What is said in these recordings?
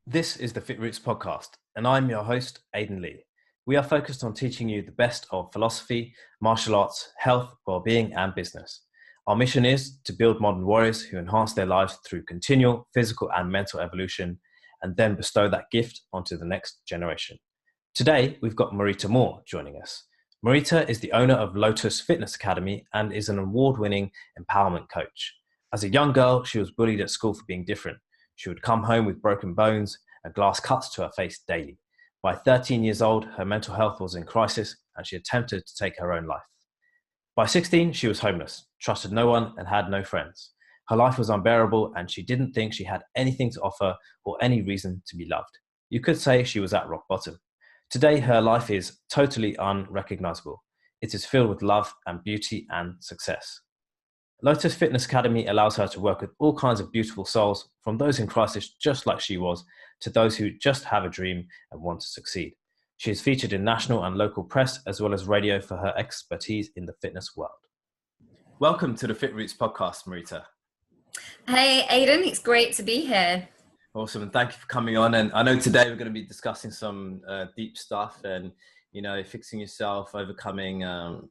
This is the FitRoots podcast, and I'm your host, Aidan Lee. We are focused on teaching you the best of philosophy, martial arts, health, well-being, and business. Our mission is to build modern warriors who enhance their lives through continual physical and mental evolution, and then bestow that gift onto the next generation. Today, we've got Marita Moore joining us. Marita is the owner of Lotus Fitness Academy and is an award-winning empowerment coach. As a young girl, she was bullied at school for being different. She would come home with broken bones and glass cuts to her face daily. By 13 years old, her mental health was in crisis and she attempted to take her own life. By 16, she was homeless, trusted no one and had no friends. Her life was unbearable and she didn't think she had anything to offer or any reason to be loved. You could say she was at rock bottom. Today, her life is totally unrecognisable. It is filled with love and beauty and success. Lotus Fitness Academy allows her to work with all kinds of beautiful souls, from those in crisis just like she was, to those who just have a dream and want to succeed. She is featured in national and local press, as well as radio, for her expertise in the fitness world. Welcome to the FitRoots podcast, Marita. Hey, Aidan, it's great to be here. Awesome, and thank you for coming on. And I know today we're going to be discussing some deep stuff and fixing yourself, overcoming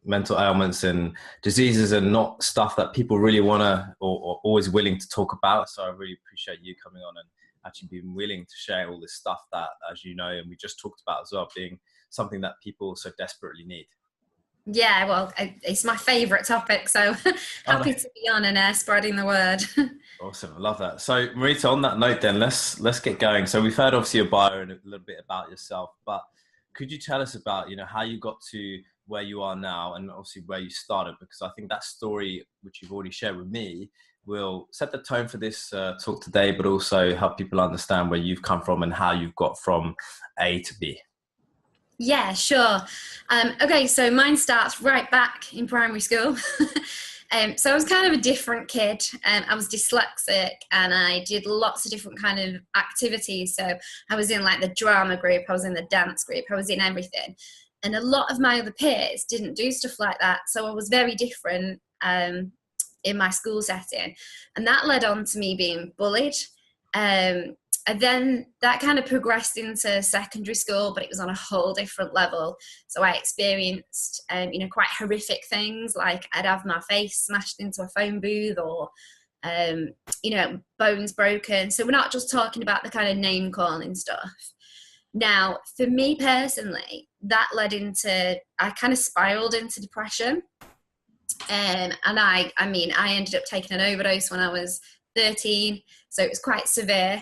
mental ailments and diseases, and not stuff that people really want to or always willing to talk about. So I really appreciate you coming on and actually being willing to share all this stuff that, as you know, and we just talked about as well, being something that people so desperately need. Yeah, well, it's my favourite topic, so happy to be on and spreading the word. Awesome, I love that. So Marita, on that note then, let's get going. So we've heard obviously your bio and a little bit about yourself, but could you tell us about, how you got to where you are now and obviously where you started? Because I think that story, which you've already shared with me, will set the tone for this talk today, but also help people understand where you've come from and how you've got from A to B. Yeah, sure. Okay, so mine starts right back in primary school. So I was kind of a different kid. I was dyslexic and I did lots of different kind of activities. So I was in like the drama group, I was in the dance group, I was in everything. And a lot of my other peers didn't do stuff like that. So I was very different in my school setting. And that led on to me being bullied. And then that kind of progressed into secondary school, but it was on a whole different level. So I experienced, quite horrific things, like I'd have my face smashed into a phone booth or, bones broken. So we're not just talking about the kind of name calling stuff. Now, for me personally, that led into, I kind of spiraled into depression. And I ended up taking an overdose when I was 13. So it was quite severe.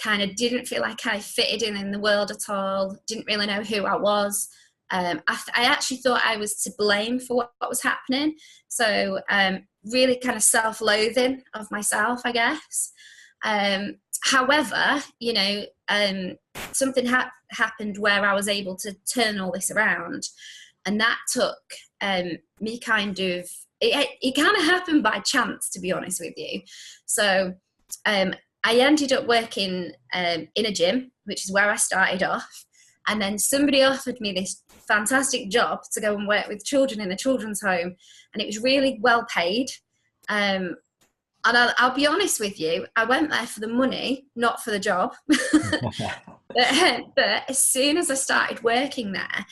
Kind of didn't feel like I fitted in the world at all, didn't really know who I was. I actually thought I was to blame for what was happening. So really kind of self-loathing of myself, I guess. However, something happened where I was able to turn all this around. And that took me kind of, it kind of happened by chance, to be honest with you. So I ended up working in a gym, which is where I started off. And then somebody offered me this fantastic job to go and work with children in a children's home. And it was really well paid. And I'll be honest with you, I went there for the money, not for the job. but as soon as I started working there,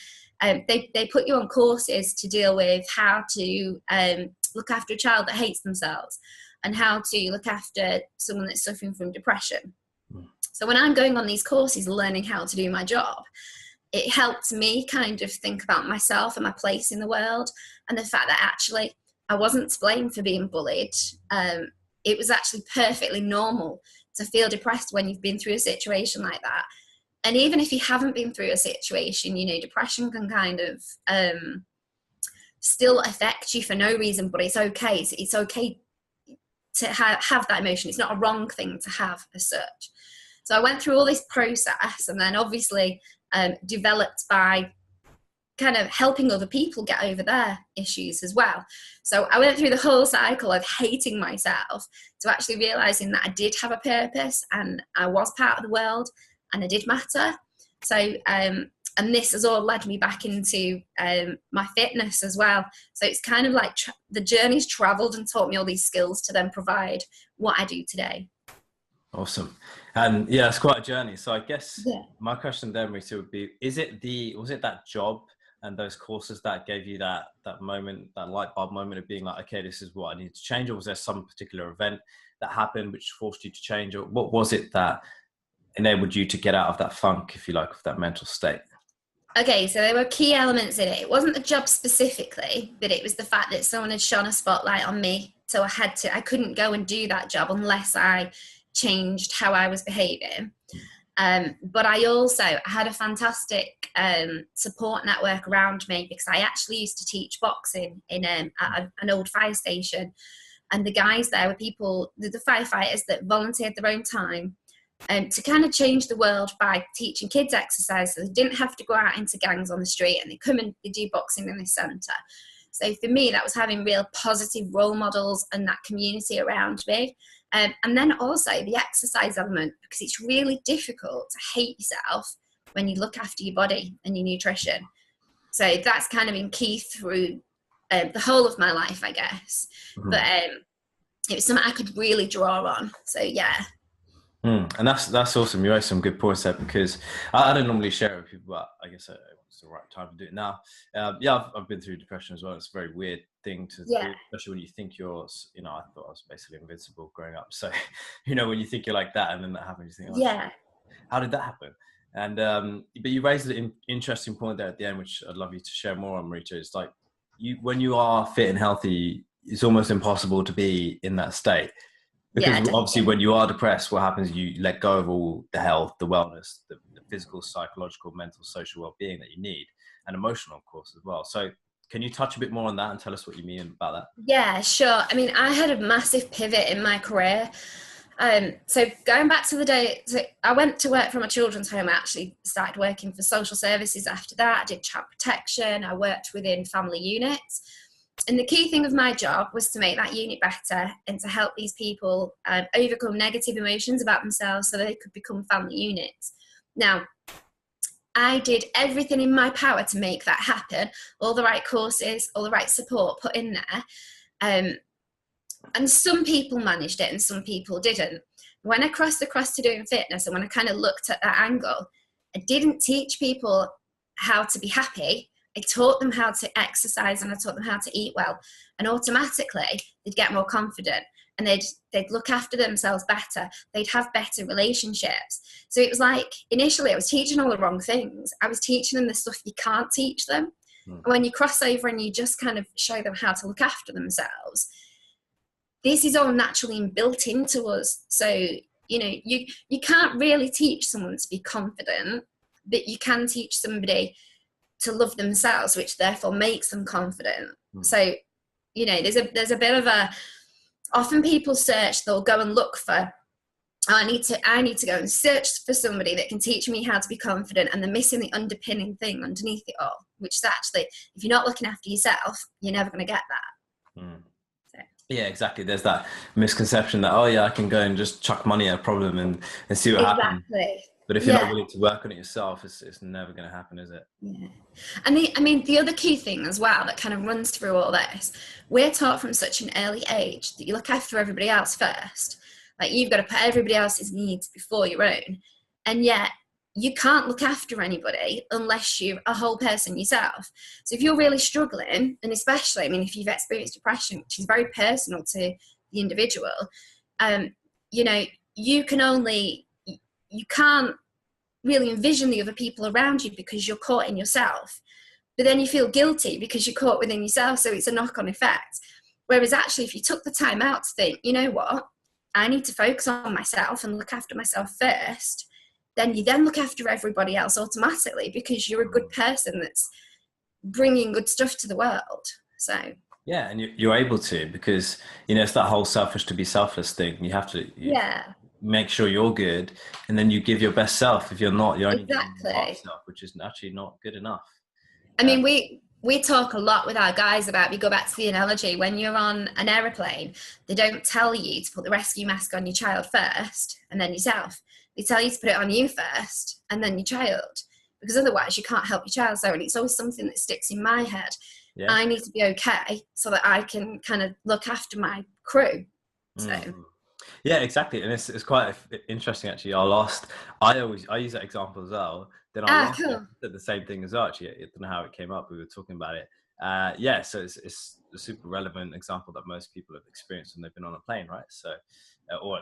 they put you on courses to deal with how to look after a child that hates themselves, and how to look after someone that's suffering from depression. So when I'm going on these courses, learning how to do my job, it helped me kind of think about myself and my place in the world, and the fact that actually I wasn't to blame for being bullied. It was actually perfectly normal to feel depressed when you've been through a situation like that. And even if you haven't been through a situation, depression can kind of still affect you for no reason, but it's okay. It's okay to have that emotion. It's not a wrong thing to have as such. So I went through all this process, and then obviously developed by kind of helping other people get over their issues as well. So I went through the whole cycle of hating myself to actually realizing that I did have a purpose and I was part of the world and I did matter. So and this has all led me back into my fitness as well. So it's kind of like the journey's traveled and taught me all these skills to then provide what I do today. Awesome. And yeah, it's quite a journey. So I guess Yeah. my question then, Marita, would be, was it that job and those courses that gave you that moment, that light bulb moment of being like, okay, this is what I need to change? Or was there some particular event that happened which forced you to change? Or what was it that enabled you to get out of that funk, if you like, of that mental state? Okay, so there were key elements in it. It wasn't the job specifically, but it was the fact that someone had shone a spotlight on me. So I couldn't go and do that job unless I changed how I was behaving. But I also had a fantastic support network around me, because I actually used to teach boxing in at an old fire station. And the guys there were people, the firefighters that volunteered their own time to kind of change the world by teaching kids exercise, so they didn't have to go out into gangs on the street, and they come and they do boxing in this centre. So for me, that was having real positive role models and that community around me. And then also the exercise element, because it's really difficult to hate yourself when you look after your body and your nutrition. So that's kind of been key through the whole of my life, I guess. Mm-hmm. But it was something I could really draw on. So yeah. And that's awesome. You raised some good points there, because I don't normally share it with people, but I guess it's the right time to do it now. I've been through depression as well. It's a very weird thing to do, especially when you think you're, I thought I was basically invincible growing up. So, when you think you're like that and then that happens, you think, how did that happen? And, but you raised an interesting point there at the end, which I'd love you to share more on, Marita. It's like, when you are fit and healthy, it's almost impossible to be in that state. Because obviously when you are depressed, what happens, you let go of all the health, the wellness, the physical, psychological, mental, social well-being that you need, and emotional, of course, as well. So can you touch a bit more on that and tell us what you mean about that? Yeah, sure. I mean, I had a massive pivot in my career. So going back to the day, so I went to work from a children's home. I actually started working for social services after that. I did child protection. I worked within family units. And the key thing of my job was to make that unit better and to help these people overcome negative emotions about themselves so they could become family units. Now, I did everything in my power to make that happen, all the right courses, all the right support put in there. And some people managed it and some people didn't. When I crossed across to doing fitness, and when I kind of looked at that angle, I didn't teach people how to be happy. I taught them how to exercise and I taught them how to eat well, and automatically they'd get more confident and they'd look after themselves better. They'd have better relationships. So it was like, initially I was teaching all the wrong things. I was teaching them the stuff you can't teach them. And when you cross over and you just kind of show them how to look after themselves, this is all naturally built into us. So, you can't really teach someone to be confident, but you can teach somebody to love themselves, which therefore makes them confident. So, there's a bit of often people search, they'll go and look for, I need to go and search for somebody that can teach me how to be confident, and they're missing the underpinning thing underneath it all, which is actually, if you're not looking after yourself, you're never going to get that. So. Yeah, exactly. There's that misconception that, I can go and just chuck money at a problem and see what happens. But if you're not willing to work on it yourself, it's never going to happen, is it? Yeah. And the other key thing as well that kind of runs through all this, we're taught from such an early age that you look after everybody else first. Like, you've got to put everybody else's needs before your own. And yet you can't look after anybody unless you're a whole person yourself. So if you're really struggling, and especially, if you've experienced depression, which is very personal to the individual, you can't really envision the other people around you because you're caught in yourself. But then you feel guilty because you're caught within yourself, so it's a knock-on effect. Whereas actually, if you took the time out to think, you know what, I need to focus on myself and look after myself first, then you then look after everybody else automatically because you're a good person that's bringing good stuff to the world. So yeah, and you're able to, because it's that whole selfish to be selfless thing. You have to make sure you're good, and then you give your best self. If you're not, you're only giving your half self, which is actually not good enough. We talk a lot with our guys about, we go back to the analogy, when you're on an aeroplane, they don't tell you to put the rescue mask on your child first and then yourself. They tell you to put it on you first and then your child, because otherwise you can't help your child. So, and it's always something that sticks in my head. Yeah. I need to be okay so that I can kind of look after my crew. So. Yeah, exactly. And it's quite interesting actually. I use that example as well. Then our Ah, last guest cool. said the same thing as well. Actually, I don't know how it came up. We were talking about it. Yeah, so it's a super relevant example that most people have experienced when they've been on a plane, right? So, or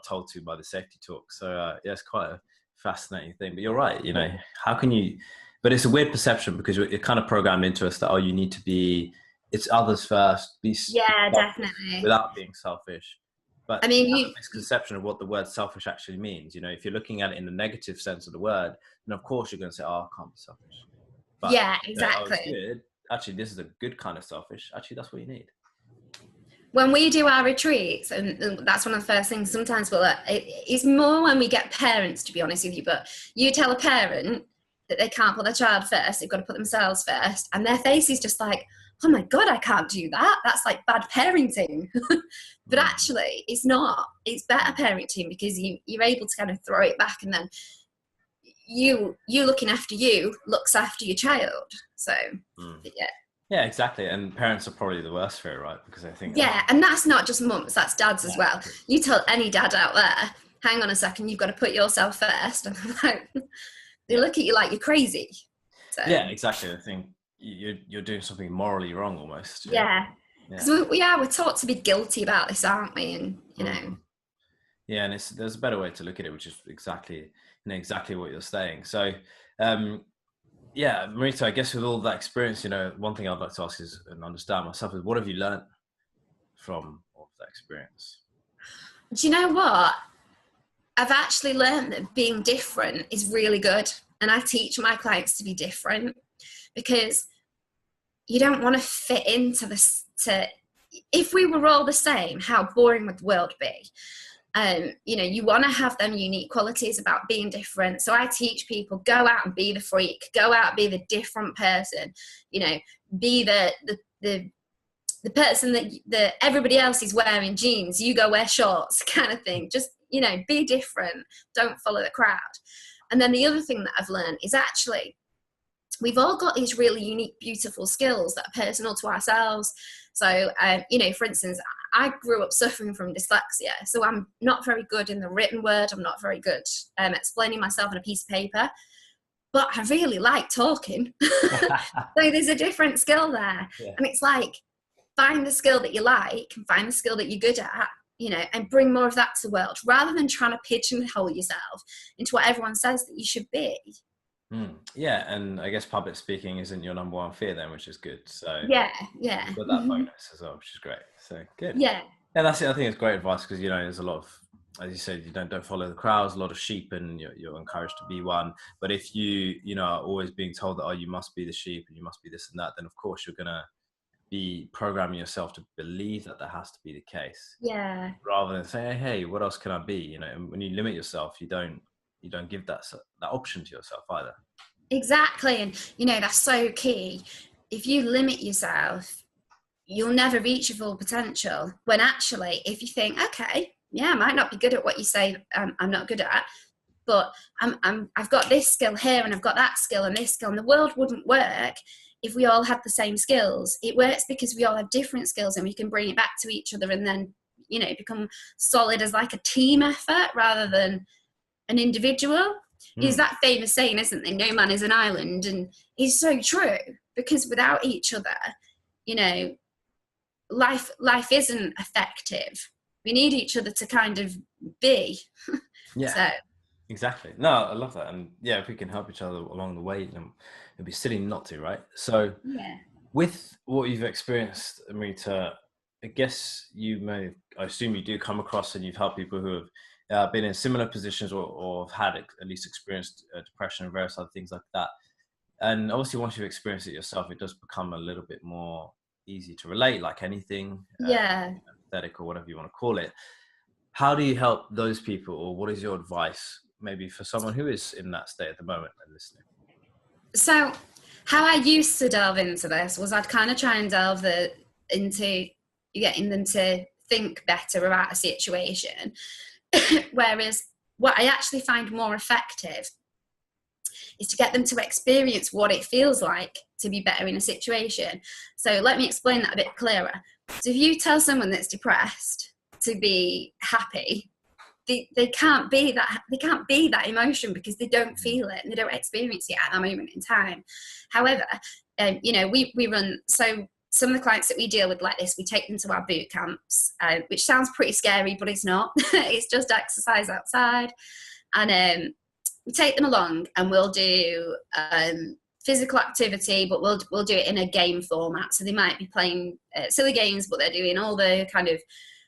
told to by the safety talk. So yeah, it's quite a fascinating thing. But you're right. You know, how can you? But it's a weird perception because it kind of programmed into us that, oh, you need to be, it's others first, be Yeah, selfish definitely. without being selfish. But I we mean, have a misconception of what the word selfish actually means. You know, if you're looking at it in the negative sense of the word, then of course you're going to say, oh, I can't be selfish. But yeah, if you say, oh, it's exactly. good. Actually, this is a good kind of selfish. Actually, that's what you need. When we do our retreats, and that's one of the first things sometimes it's more when we get parents, to be honest with you, but you tell a parent that they can't put their child first, they've got to put themselves first, and their face is just like, oh my God, I can't do that. That's like bad parenting. But actually, it's not. It's better parenting because you're able to kind of throw it back, and then you looking after you looks after your child. So, yeah. Yeah, exactly. And parents are probably the worst for it, right? Because I think, Yeah, and that's not just mums, that's dads as well. You tell any dad out there, hang on a second, you've got to put yourself first. And like, they look at you like you're crazy. So yeah, exactly. I think you're doing something morally wrong almost. yeah, because we're taught to be guilty about this, aren't we? And you know, yeah, and there's a better way to look at it, which is exactly what you're saying. So, yeah, Marita, I guess with all that experience, one thing I'd like to ask is, and understand myself, is what have you learned from all of that experience? do you know what? I've actually learned that being different is really good, and I teach my clients to be different because you don't want to fit into this. If we were all the same, how boring would the world be? You want to have them unique qualities about being different. So I teach people, go out and be the freak, go out, be the different person, be the person that everybody else is wearing jeans, you go wear shorts kind of thing. Just, be different. Don't follow the crowd. And then the other thing that I've learned is actually we've all got these really unique, beautiful skills that are personal to ourselves. So, for instance, I grew up suffering from dyslexia. So I'm not very good in the written word. I'm not very good explaining myself on a piece of paper. But I really like talking. So there's a different skill there. Yeah. And it's like, find the skill that you like and find the skill that you're good at, and bring more of that to the world rather than trying to pigeonhole yourself into what everyone says that you should be. Yeah, and I guess public speaking isn't your number one fear then, which is good. So yeah, got that bonus as well, which is great. So good. Yeah, that's it. I think it's great advice because there's a lot of, as you said, you don't follow the crowds. A lot of sheep, and you're encouraged to be one. But if you are always being told that, oh, you must be the sheep and you must be this and that, then of course you're gonna be programming yourself to believe that has to be the case. Yeah. Rather than saying, hey, what else can I be? And when you limit yourself, you don't give that option to yourself either. Exactly. And that's so key. If you limit yourself, you'll never reach your full potential. When actually, if you think, okay, yeah, I might not be good at what you say I'm not good at, but I've got this skill here and I've got that skill and this skill, and the world wouldn't work if we all had the same skills. It works because we all have different skills and we can bring it back to each other and then, become solid as like a team effort rather than an individual. Is that famous saying, isn't there? No man is an island. And it's so true, because without each other, life isn't effective. We need each other to kind of be. Yeah. So. Exactly. No, I love that. And yeah, if we can help each other along the way, it'd be silly not to, right? So yeah. With what you've experienced, Marita, I guess I assume you do come across and you've helped people who have been in similar positions or have had at least experienced depression and various other things like that. And obviously once you've experienced it yourself, it does become a little bit more easy to relate, like anything. Empathetic or whatever you want to call it. How do you help those people, or what is your advice maybe for someone who is in that state at the moment and listening? So how I used to delve into this was I'd kind of try and delve into getting them to think better about a situation. Whereas what I actually find more effective is to get them to experience what it feels like to be better in a situation. So let me explain that a bit clearer. So if you tell someone that's depressed to be happy, they can't be that emotion because they don't feel it and they don't experience it at that moment in time. However, we run, so some of the clients that we deal with like this, we take them to our boot camps, which sounds pretty scary, but it's not. It's just exercise outside. And we take them along and we'll do physical activity, but we'll do it in a game format. So they might be playing silly games, but they're doing all the kind of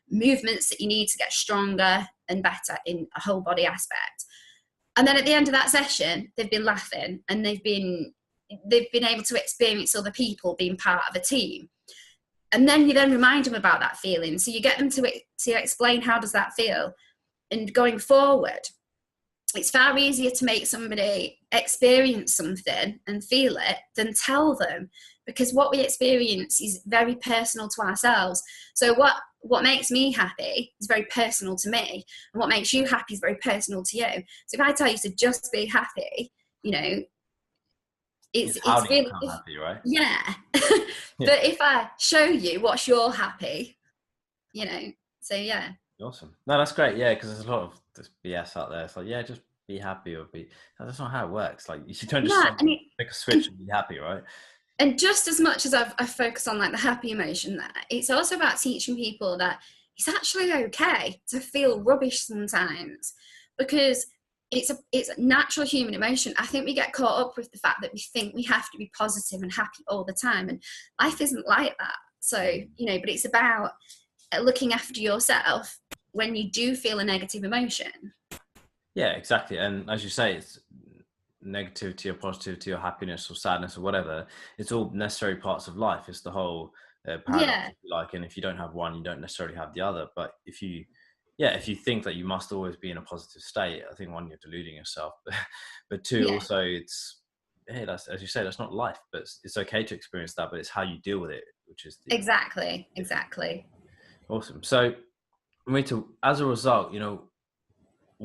movements that you need to get stronger and better in a whole body aspect. And then at the end of that session, they've been laughing and they've been able to experience other people being part of a team. And then you then remind them about that feeling. So you get them to explain, how does that feel? And going forward, it's far easier to make somebody experience something and feel it than tell them, because what we experience is very personal to ourselves. So what makes me happy is very personal to me, and what makes you happy is very personal to you. So if I tell you to just be happy, it's really become happy, right? Yeah. But if I show you what's your happy, so yeah. Awesome. No, that's great. Yeah, because there's a lot of this BS out there. It's like, yeah, just be happy or be. No, that's not how it works. Like, you don't just make a switch and be happy, right? And just as much as I focus on like the happy emotion, that it's also about teaching people that it's actually okay to feel rubbish sometimes, because it's a natural human emotion. I think we get caught up with the fact that we think we have to be positive and happy all the time, and life isn't like that. So, but it's about looking after yourself when you do feel a negative emotion. Yeah, exactly. And as you say, it's negativity or positivity or happiness or sadness or whatever. It's all necessary parts of life. It's the whole paradox, if you like. And if you don't have one, you don't necessarily have the other. But if you think that you must always be in a positive state, I think, one, you're deluding yourself. But two, also, it's, that's, as you say, that's not life. But it's okay to experience that. But it's how you deal with it, which is exactly. Awesome. So, Marita, as a result,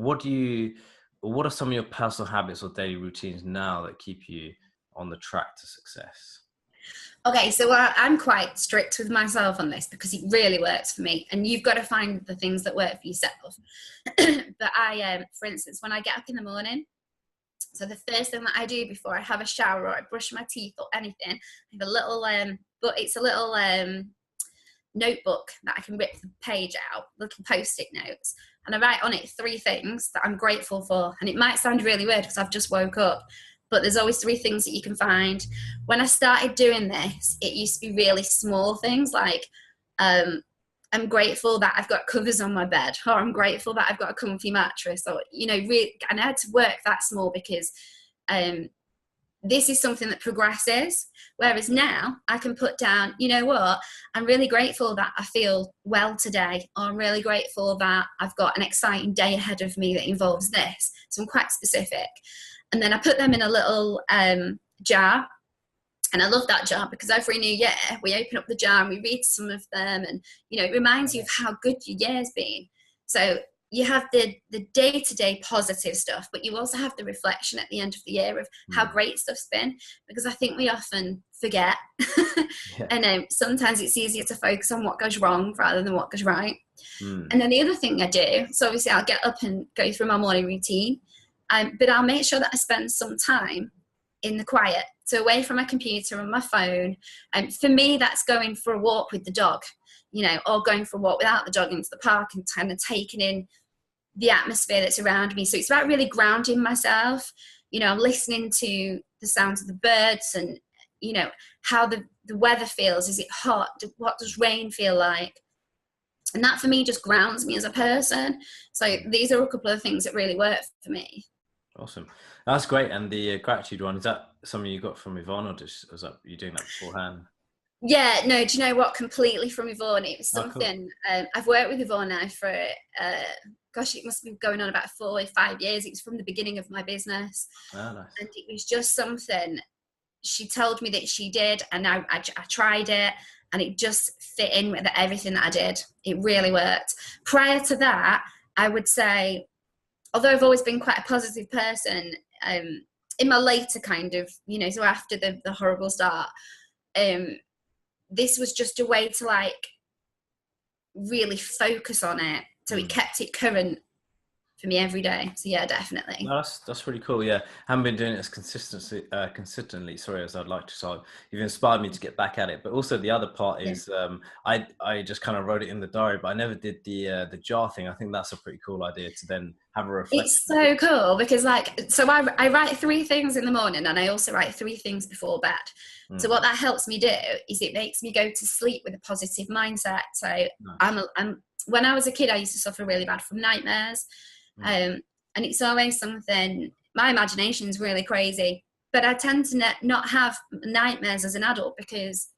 what are some of your personal habits or daily routines now that keep you on the track to success? Okay, so I'm quite strict with myself on this because it really works for me, and you've got to find the things that work for yourself. But I, for instance, when I get up in the morning, so the first thing that I do before I have a shower or I brush my teeth or anything, I have a little, but it's a little notebook that I can rip the page out, little post-it notes, and I write on it 3 things that I'm grateful for. And it might sound really weird because I've just woke up, but there's always 3 things that you can find. When I started doing this, it used to be really small things like I'm grateful that I've got covers on my bed, or I'm grateful that I've got a comfy mattress, or really, and I had to work that small because this is something that progresses. Whereas now I can put down, I'm really grateful that I feel well today, or I'm really grateful that I've got an exciting day ahead of me that involves this. So I'm quite specific. And then I put them in a little jar. And I love that jar because every new year we open up the jar and we read some of them, and, it reminds you of how good your year's been. So you have the day-to-day positive stuff, but you also have the reflection at the end of the year of how great stuff's been, because I think we often forget. And sometimes it's easier to focus on what goes wrong rather than what goes right. And then the other thing I do, so obviously I'll get up and go through my morning routine, but I'll make sure that I spend some time in the quiet, so away from my computer and my phone. And for me, that's going for a walk with the dog, or going for a walk without the dog into the park and kind of taking in the atmosphere that's around me. So it's about really grounding myself. I'm listening to the sounds of the birds and, how the weather feels. Is it hot? What does rain feel like? And that for me just grounds me as a person. So these are a couple of things that really work for me. Awesome. That's great. And the gratitude one, is that something you got from Yvonne, or was that you doing that beforehand? Yeah, no, do you know what? Completely from Yvonne. It was something, cool. I've worked with Yvonne now for, it must be going on about 4 or 5 years. It was from the beginning of my business. Oh, nice. And it was just something she told me that she did, and I tried it, and it just fit in with everything that I did. It really worked. Prior to that, I would say, although I've always been quite a positive person, in my later kind of, so after the horrible start, this was just a way to really focus on it. So it kept it current for me every day. So yeah, definitely. No, that's really cool. Yeah, haven't been doing it as consistently. Sorry, as I'd like to. So you've inspired me to get back at it. But also the other part is, I just kind of wrote it in the diary, but I never did the jar thing. I think that's a pretty cool idea to then have a reflection. It's so cool because so I write 3 things in the morning, and I also write 3 things before bed. So what that helps me do is it makes me go to sleep with a positive mindset. So nice. When I was a kid, I used to suffer really bad from nightmares. And it's always something, my imagination is really crazy, but I tend to not have nightmares as an adult because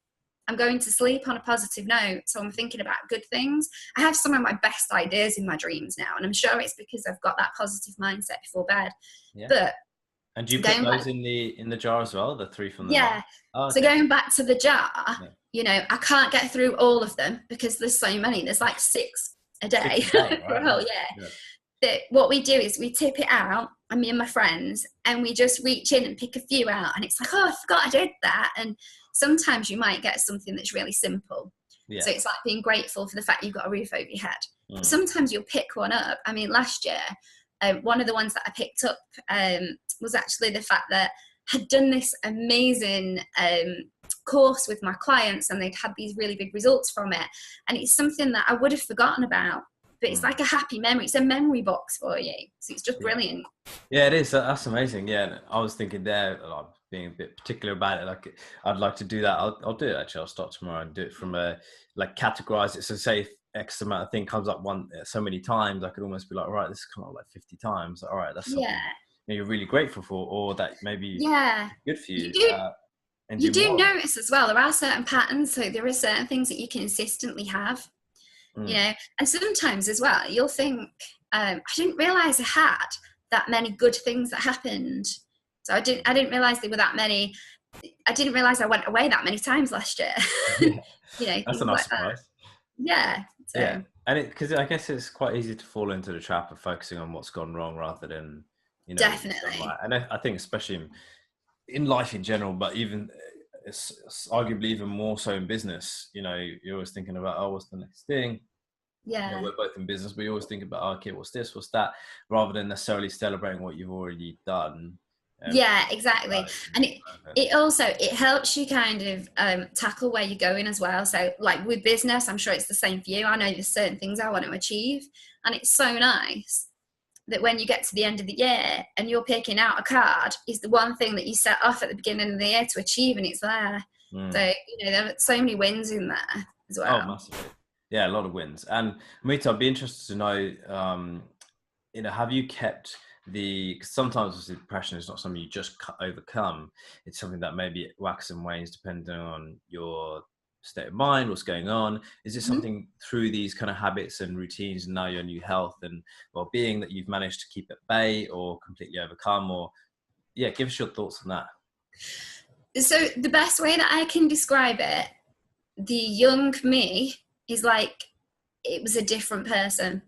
I'm going to sleep on a positive note. So I'm thinking about good things. I have some of my best ideas in my dreams now, and I'm sure it's because I've got that positive mindset before bed. Yeah. But and do you put those in the jar as well, the 3 from the Oh, okay. So going back to the jar, I can't get through all of them because there's so many. There's like 6 a day. 6 a day, right? Oh yeah. But what we do is we tip it out, and me and my friends, and we just reach in and pick a few out, and it's like, oh, I forgot I did that. And sometimes you might get something that's really simple. So it's like being grateful for the fact you've got a roof over your head. Sometimes you'll pick one up. I mean, last year, one of the ones that I picked up was actually the fact that I had done this amazing course with my clients, and they'd had these really big results from it. And it's something that I would have forgotten about. But it's like a happy memory. It's a memory box for you. So it's just brilliant. Yeah, it is. That's amazing. Yeah, I was thinking there, like, being a bit particular about it. Like, I'd like to do that. I'll do it actually. I'll start tomorrow and do it from categorize it. So say if X amount of thing comes up so many times, I could almost be like, right, this has come up like 50 times. All right, that's something you're really grateful for, or that maybe good for you. You do notice as well, there are certain patterns. So there are certain things that you consistently have. And sometimes as well you'll think, I didn't realize I had that many good things that happened. So I didn't realize there were that many. I didn't realize I went away that many times last year. That's a nice surprise. And because I guess it's quite easy to fall into the trap of focusing on what's gone wrong rather than definitely. And I think especially in life in general, but even it's arguably even more so in business. You're always thinking about, oh, what's the next thing? We're both in business, but you always think about, oh, okay, what's this, what's that, rather than necessarily celebrating what you've already done. Exactly. And it helps you kind of tackle where you're going as well. So like with business, I'm sure it's the same for you. I know there's certain things I want to achieve, and it's so nice that when you get to the end of the year and you're picking out a card, is the one thing that you set off at the beginning of the year to achieve, and it's there. So there are so many wins in there as well. Oh, massively. Yeah, a lot of wins. And Marita, I'd be interested to know, have you kept because sometimes depression is not something you just overcome. It's something that maybe waxes and wanes depending on your state of mind, what's going on. Is it something through these kind of habits and routines and now your new health and well-being that you've managed to keep at bay or completely overcome? Or give us your thoughts on that. So the best way that I can describe it, the young me is like, it was a different person,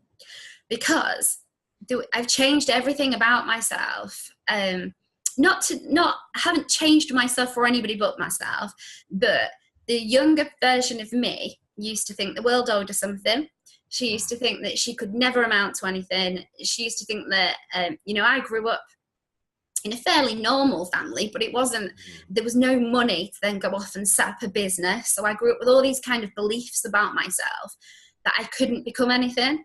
because I've changed everything about myself. I haven't changed myself for anybody but myself, but the younger version of me used to think the world owed her something. She used to think that she could never amount to anything. She used to think that, I grew up in a fairly normal family, but it wasn't, there was no money to then go off and set up a business. So I grew up with all these kind of beliefs about myself that I couldn't become anything.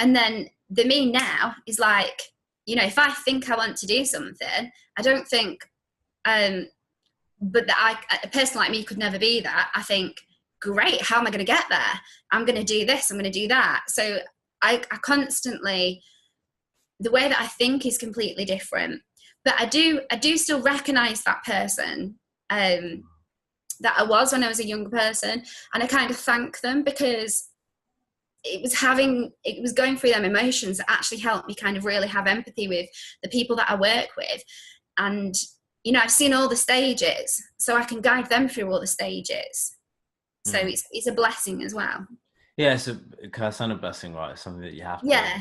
And then the me now is like, if I think I want to do something, I don't think, but that a person like me could never be that. I think, great, how am I going to get there? I'm going to do this, I'm going to do that. So I constantly, the way that I think is completely different. But I do still recognize that person that I was when I was a younger person, and I kind of thank them, because it was going through them emotions that actually helped me kind of really have empathy with the people that I work with. And I've seen all the stages, so I can guide them through all the stages. So it's a blessing as well. Yeah, it's a kind of blessing, right? It's something that you have to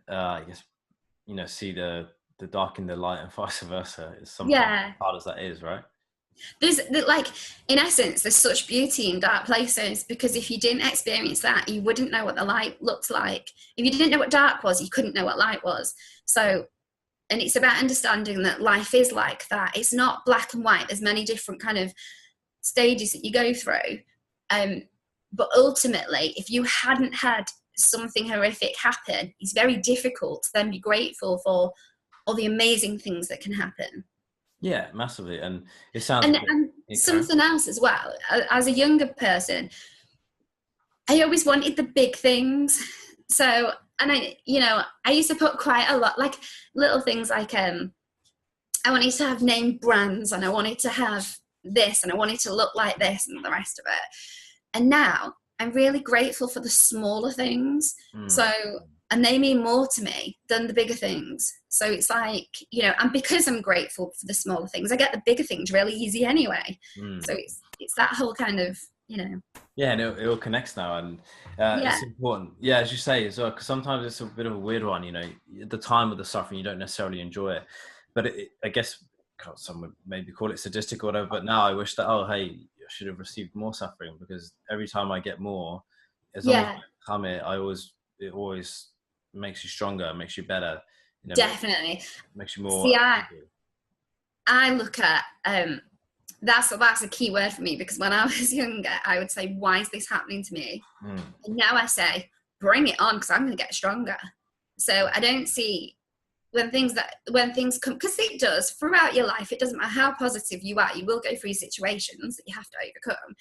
I guess see the dark in the light and vice versa. It's something as hard as that is, right? Like, in essence, there's such beauty in dark places, because if you didn't experience that, you wouldn't know what the light looked like. If you didn't know what dark was, you couldn't know what light was. So, and it's about understanding that life is like that. It's not black and white. There's many different kind of stages that you go through. But ultimately, if you hadn't had something horrific happen, it's very difficult to then be grateful for all the amazing things that can happen. Yeah, massively. And it sounds And something else as well, as a younger person, I always wanted the big things. So, and I used to put quite a lot, like little things like, I wanted to have named brands, and I wanted to have this, and I wanted to look like this, and the rest of it. And now I'm really grateful for the smaller things. So, and they mean more to me than the bigger things. So it's like, and because I'm grateful for the smaller things, I get the bigger things really easy anyway. So it's that whole kind of, Yeah, and it all connects now, and it's important. Yeah, as you say as well, because sometimes it's a bit of a weird one. At the time of the suffering, you don't necessarily enjoy it, but I guess some would maybe call it sadistic or whatever. But now I wish that, oh, hey, I should have received more suffering, because every time I get more, as long as I come it always makes you stronger, makes you better. Definitely makes you more. See, I look at that's a key word for me, because when I was younger, I would say, why is this happening to me? And now I say, bring it on, because I'm going to get stronger. So I don't see when things come, because it does throughout your life. It doesn't matter how positive you are, you will go through situations that you have to overcome.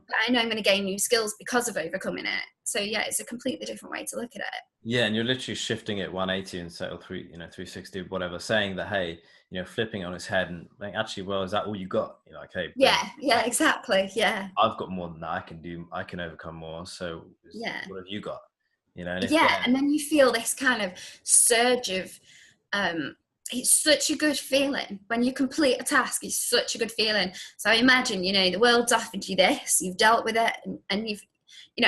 But I know I'm going to gain new skills because of overcoming it. So yeah, it's a completely different way to look at it. Yeah, and you're literally shifting it 180 instead of 360, whatever, saying that, hey, flipping it on its head and like, actually, well, is that all you got? You're like, hey, yeah, exactly. Yeah, I've got more than that. I can overcome more. So what have you got? And then you feel this kind of surge of it's such a good feeling when you complete a task. It's such a good feeling. So imagine, the world's offered you this, you've dealt with it, and you've,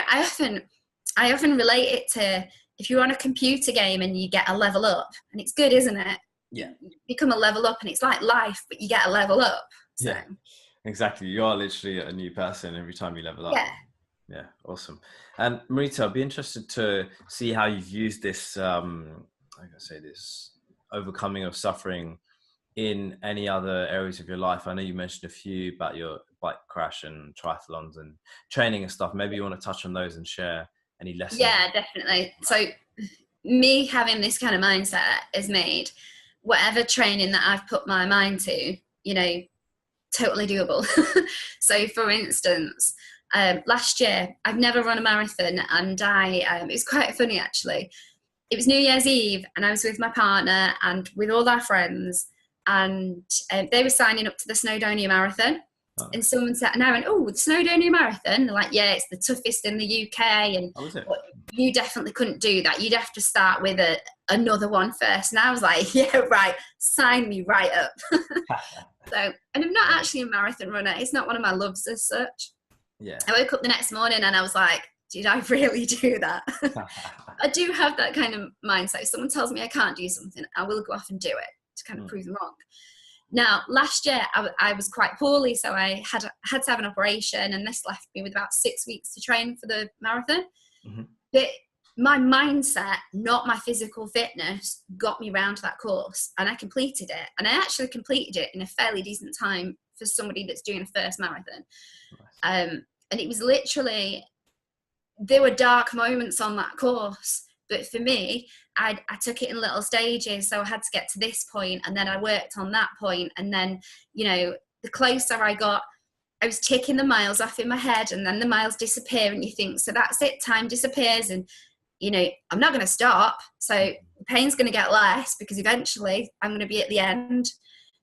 I often relate it to if you're on a computer game and you get a level up, and it's good, isn't it? Yeah. You become a level up, and it's like life, but you get a level up. So. Yeah, exactly. You are literally a new person every time you level up. Yeah, awesome. And Marita, I'd be interested to see how you've used this, this overcoming of suffering in any other areas of your life. I know you mentioned a few about your bike crash and triathlons and training and stuff. Maybe you want to touch on those and share any lessons. Yeah, definitely. So me having this kind of mindset has made whatever training that I've put my mind to, totally doable. So for instance, last year, I've never run a marathon, and it was quite funny actually. It was New Year's Eve, and I was with my partner and with all our friends, and they were signing up to the Snowdonia Marathon. Oh. And someone said, and I went, oh, the Snowdonia Marathon? They're like, yeah, it's the toughest in the UK, and you definitely couldn't do that. You'd have to start with another one first. And I was like, yeah, right, sign me right up. So, and I'm not actually a marathon runner. It's not one of my loves as such. Yeah. I woke up the next morning and I was like, did I really do that? I do have that kind of mindset. If someone tells me I can't do something, I will go off and do it to kind of prove them wrong. Now, last year I was quite poorly, so I had to have an operation, and this left me with about 6 weeks to train for the marathon. But my mindset, not my physical fitness, got me around that course, and I completed it. And I actually completed it in a fairly decent time for somebody that's doing a first marathon. And it was literally, there were dark moments on that course, but for me, I took it in little stages. So I had to get to this point, and then I worked on that point, and then, the closer I got, I was ticking the miles off in my head, and then the miles disappear, and you think, so that's it, time disappears, and I'm not going to stop, so the pain's going to get less, because eventually I'm going to be at the end.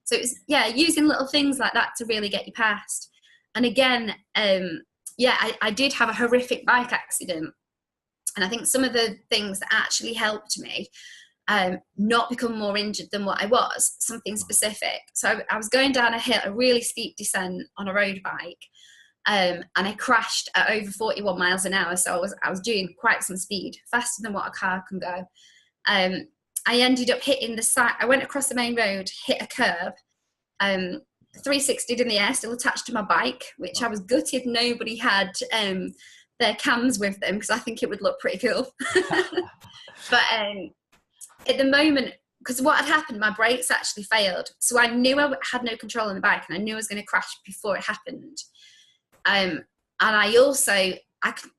So it's using little things like that to really get you past. And again, I did have a horrific bike accident, and I think some of the things that actually helped me not become more injured than what I was, something specific. So I was going down a hill, a really steep descent on a road bike, and I crashed at over 41 miles an hour. So I was doing quite some speed, faster than what a car can go. I ended up hitting the side. I went across the main road, hit a curb, 360'd in the air, still attached to my bike, which I was gutted nobody had their cams with them, because I think it would look pretty cool. But at the moment, because what had happened, my brakes actually failed. So I knew I had no control on the bike, and I knew I was going to crash before it happened. And I also,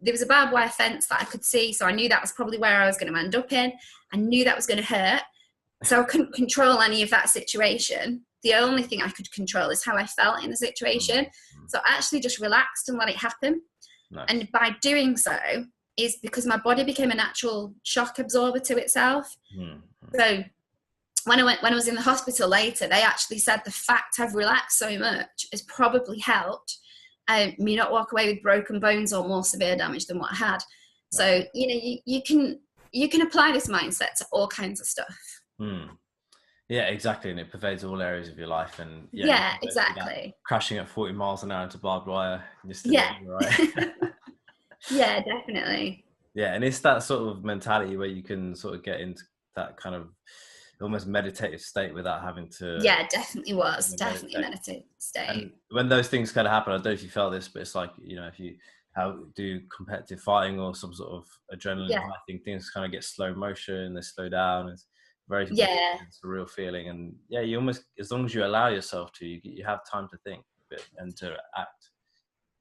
there was a barbed wire fence that I could see, so I knew that was probably where I was going to end up in. I knew that was going to hurt. So I couldn't control any of that situation. The only thing I could control is how I felt in the situation. So I actually just relaxed and let it happen. Nice. And by doing so, is because my body became a natural shock absorber to itself. So when I was in the hospital later, they actually said the fact I've relaxed so much has probably helped me not walk away with broken bones or more severe damage than what I had. So, you can apply this mindset to all kinds of stuff. Yeah, exactly. And it pervades all areas of your life. And yeah, exactly. Crashing at 40 miles an hour into barbed wire. Yeah. Right. Yeah, definitely. Yeah. And it's that sort of mentality where you can sort of get into that kind of almost meditative state without having to. Yeah, definitely was. Definitely meditative state. And when those things kind of happen, I don't know if you felt this, but it's like, if you do competitive fighting or some sort of adrenaline high thing, things kind of get slow motion, they slow down. It's very it's a real feeling. And you almost, as long as you allow yourself to, you have time to think and to act.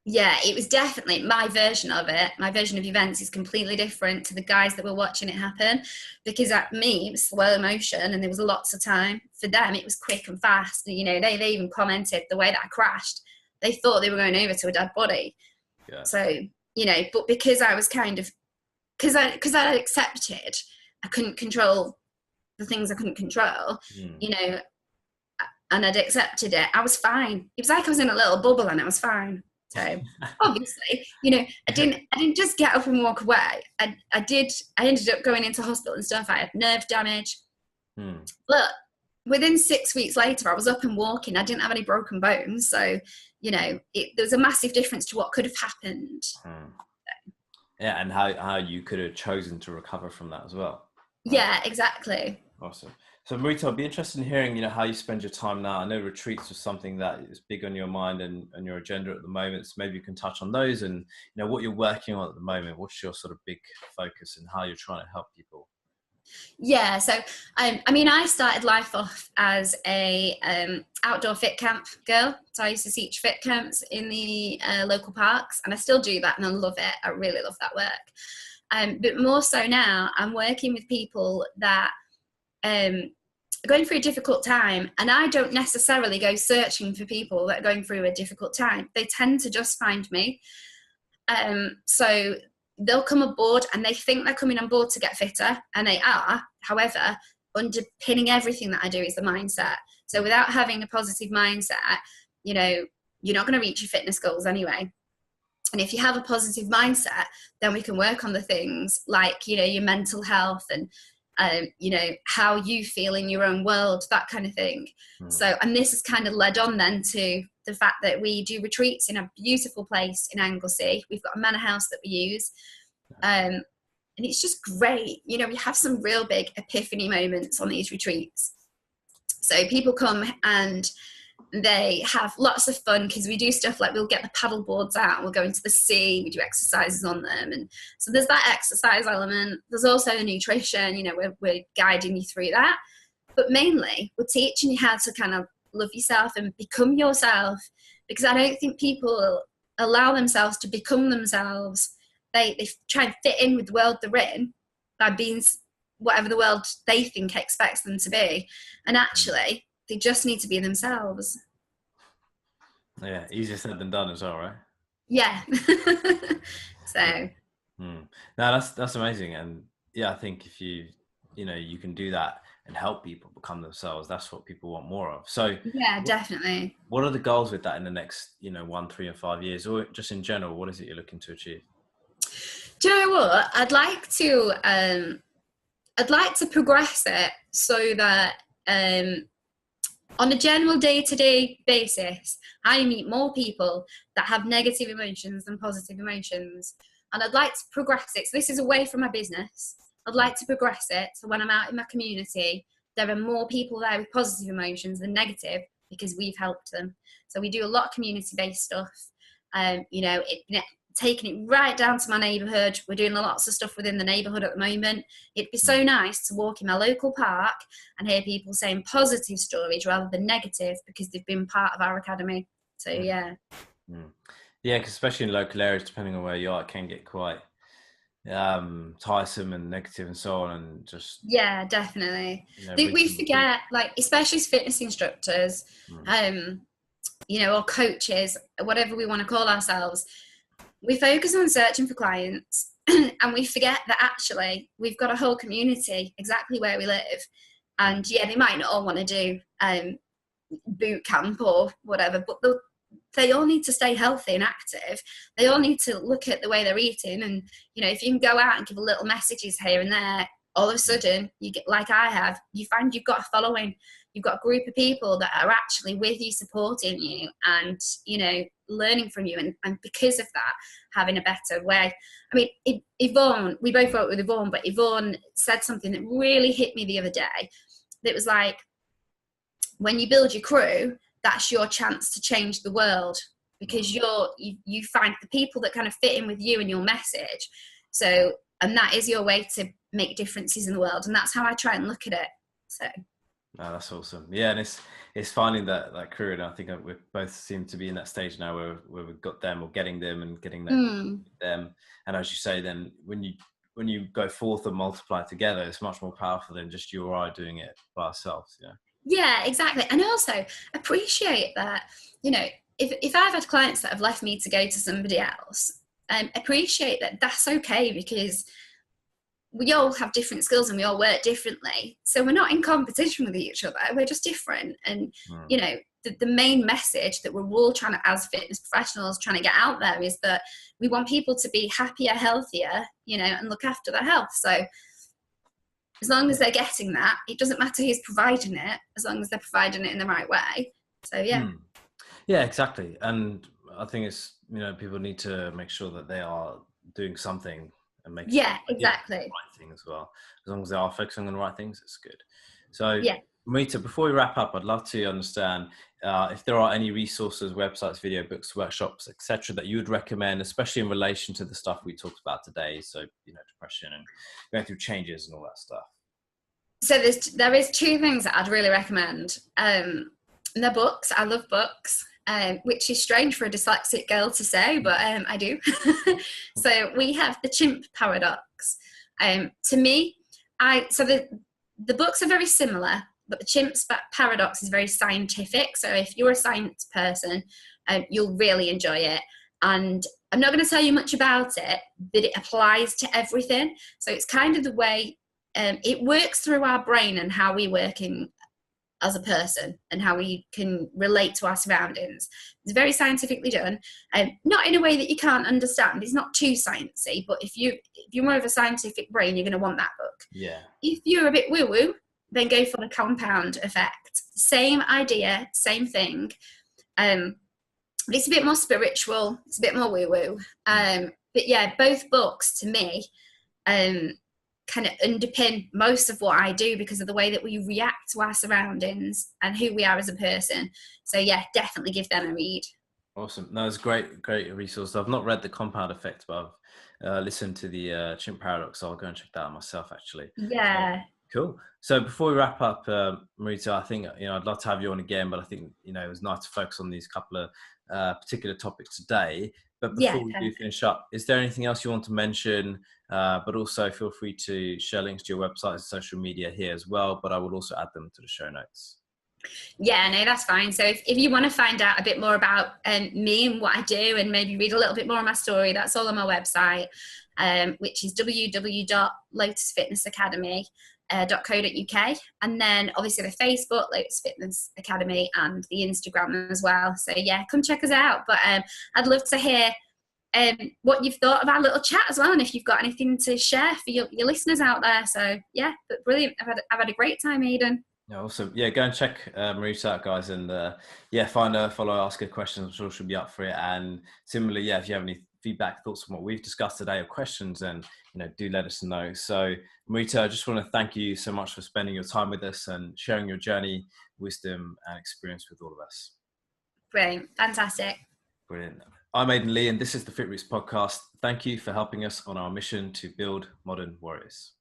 Yeah, it was definitely my version of it. My version of events is completely different to the guys that were watching it happen, because at me, it was slow motion and there was lots of time. For them, it was quick and fast. They even commented the way that I crashed. They thought they were going over to a dead body. Yeah. So, but because I was because I accepted I couldn't control the things I couldn't control, and I'd accepted it, I was fine. It was like I was in a little bubble and I was fine. So obviously, I didn't just get up and walk away. I ended up going into hospital and stuff. I had nerve damage. But within 6 weeks later, I was up and walking. I didn't have any broken bones. So, there was a massive difference to what could have happened. Yeah, and how you could have chosen to recover from that as well. Right? Yeah, exactly. Awesome. So Marita, I'd be interested in hearing, how you spend your time now. I know retreats was something that is big on your mind and your agenda at the moment. So maybe you can touch on those and, what you're working on at the moment. What's your sort of big focus and how you're trying to help people? Yeah, so I started life off as a outdoor fit camp girl. So I used to teach fit camps in the local parks, and I still do that, and I love it. I really love that work. But more so now, I'm working with people that are going through a difficult time, and I don't necessarily go searching for people that are going through a difficult time. They tend to just find me. So they'll come aboard and they think they're coming on board to get fitter, and they are. However, underpinning everything that I do is the mindset. So without having a positive mindset, you're not going to reach your fitness goals anyway. And if you have a positive mindset, then we can work on the things like, your mental health and, how you feel in your own world, that kind of thing. So, and this has kind of led on then to the fact that we do retreats in a beautiful place in Anglesey. We've got a manor house that we use. And it's just great. We have some real big epiphany moments on these retreats. So people come and they have lots of fun, because we do stuff like we'll get the paddle boards out and we'll go into the sea, we do exercises on them, and so there's that exercise element. There's also the nutrition, we're guiding you through that, but mainly we're teaching you how to kind of love yourself and become yourself, because I don't think people allow themselves to become themselves. They try and fit in with the world they're in by being whatever the world they think expects them to be, and actually they just need to be themselves. Yeah, easier said than done as well, right? Yeah. So. No, that's amazing, and I think if you can do that and help people become themselves, that's what people want more of. So yeah, definitely. What are the goals with that in the next 1, 3, and 5 years, or just in general? What is it you're looking to achieve? Do you know what? I'd like to progress it so that on a general day-to-day basis, I meet more people that have negative emotions than positive emotions. And I'd like to progress it. So this is away from my business. I'd like to progress it. So when I'm out in my community, there are more people there with positive emotions than negative. because we've helped them. So we do a lot of community-based stuff. Taking it right down to my neighbourhood. We're doing lots of stuff within the neighbourhood at the moment. It'd be so nice to walk in my local park and hear people saying positive stories rather than negative, because they've been part of our academy. So yeah. Yeah, because especially in local areas, depending on where you are, it can get quite tiresome and negative and so on, and just definitely. We forget, like, especially as fitness instructors, or coaches, whatever we want to call ourselves, we focus on searching for clients and we forget that actually we've got a whole community exactly where we live, and they might not all want to do boot camp or whatever, but they all need to stay healthy and active. They all need to look at the way they're eating, and if you can go out and give little messages here and there, all of a sudden you get, like I have, you find you've got a following, you've got a group of people that are actually with you, supporting you, and learning from you, and because of that, having a better way. I mean, Yvonne, we both worked with Yvonne, but Yvonne said something that really hit me the other day. That was like, when you build your crew, that's your chance to change the world, because you find the people that kind of fit in with you and your message. So, and that is your way to make differences in the world, and that's how I try and look at it. So. Oh, that's awesome. Yeah, and it's finding that crew, and I think we both seem to be in that stage now where we've got them, or getting them, and getting them. And as you say, then when you go forth and multiply together, it's much more powerful than just you or I doing it by ourselves. Yeah, exactly. And also appreciate that, if I've had clients that have left me to go to somebody else, appreciate that that's okay, because we all have different skills and we all work differently. So we're not in competition with each other. We're just different. And, the main message that we're all trying to, as fitness professionals, trying to get out there is that we want people to be happier, healthier, and look after their health. So as long as they're getting that, it doesn't matter who's providing it, as long as they're providing it in the right way. So, yeah. Yeah, exactly. And I think it's, people need to make sure that they are doing something and make exactly the right thing as well. As long as they are focusing on the right things, it's good. So, Marita, before we wrap up, I'd love to understand if there are any resources, websites, video books, workshops, etc., that you would recommend, especially in relation to the stuff we talked about today. So, depression and going through changes and all that stuff. So there is two things that I'd really recommend. The books. I love books. Which is strange for a dyslexic girl to say, but I do. So we have The Chimp Paradox. To me, the books are very similar, but The Chimp's Paradox is very scientific. So if you're a science person, you'll really enjoy it. And I'm not going to tell you much about it, but it applies to everything. So it's kind of the way it works through our brain and how we work as a person and how we can relate to our surroundings. It's very scientifically done, not in a way that you can't understand. It's not too sciencey, but if you're more of a scientific brain, you're going to want that book. Yeah. If you're a bit woo-woo, then go for The Compound Effect. Same idea, same thing. But it's a bit more spiritual. It's a bit more woo-woo. But yeah, both books to me kind of underpin most of what I do, because of the way that we react to our surroundings and who we are as a person. So yeah, definitely give them a read. Awesome. No, it's great resource. I've not read The Compound Effect, but I've listened to the Chimp Paradox, so I'll go and check that out myself, actually. Yeah. Cool. So before we wrap up, Marita, I think, I'd love to have you on again, but I think, it was nice to focus on these couple of particular topics today. But before we do finish up, is there anything else you want to mention? But also feel free to share links to your website and social media here as well, but I will also add them to the show notes. Yeah, no, that's fine. So if you want to find out a bit more about me and what I do, and maybe read a little bit more of my story, that's all on my website, which is www.lotusfitnessacademy.co.uk, and then obviously the Facebook Lotus Fitness Academy and the Instagram as well. So yeah, come check us out. But I'd love to hear what you've thought of our little chat as well, and if you've got anything to share for your listeners out there. So yeah, but brilliant. I've had a great time, Aidan. Yeah, awesome. Yeah, go and check Marita out, guys, and find her, follow, ask her questions. I'm sure she'll be up for it. And similarly, if you have any feedback, thoughts on what we've discussed today, or questions, then do let us know. So Marita, I just want to thank you so much for spending your time with us and sharing your journey, wisdom and experience with all of us. Brilliant. Fantastic. Brilliant. I'm Aidan Lee, and this is the FitRoots podcast. Thank you for helping us on our mission to build modern warriors.